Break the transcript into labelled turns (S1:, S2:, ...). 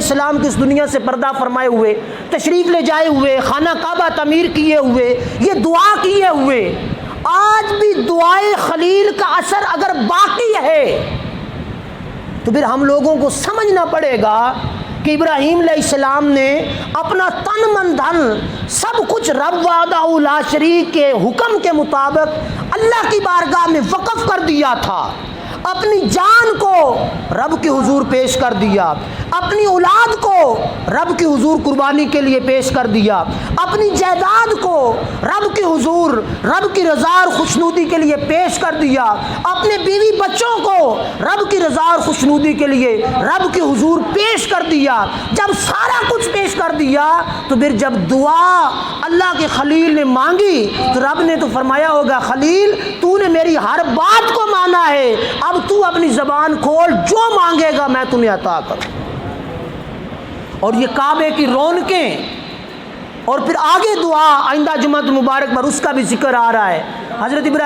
S1: علیہ السلام کی اس دنیا سے پردہ فرمائے ہوئے، تشریف لے جائے ہوئے، خانہ کعبہ تعمیر کیے ہوئے، یہ دعا کیے ہوئے، آج بھی دعائے خلیل کا اثر اگر باقی ہے تو پھر ہم لوگوں کو سمجھنا پڑے گا کہ ابراہیم علیہ السلام نے اپنا تن من دھن سب کچھ رب وحدہ لا شریک کے حکم کے مطابق اللہ کی بارگاہ میں وقف کر دیا تھا، اپنی جان کو رب کے حضور پیش کر دیا، اپنی اولاد کو رب کے حضور قربانی کے لیے پیش کر دیا، اپنی جائیداد کو رب کے حضور رب کی رضا اور خوشنودی کے لیے پیش کر دیا، اپنے بیوی بچوں کو رب کی رضا اور خوشنودی کے لیے رب کے حضور پیش کر دیا۔ جب سارا کچھ پیش کر دیا تو پھر جب دعا اللہ کے خلیل نے مانگی تو رب نے تو فرمایا ہوگا خلیل تو نے میری ہر بات کو مانا ہے، اب تو اپنی زبان کھول، جو مانگے گا میں تمہیں عطا کروں۔ اور یہ کعبے کی رونقیں اور پھر آگے دعا آئندہ جمعہ مبارک پر اس کا بھی ذکر آ رہا ہے۔ حضرت ابراہیم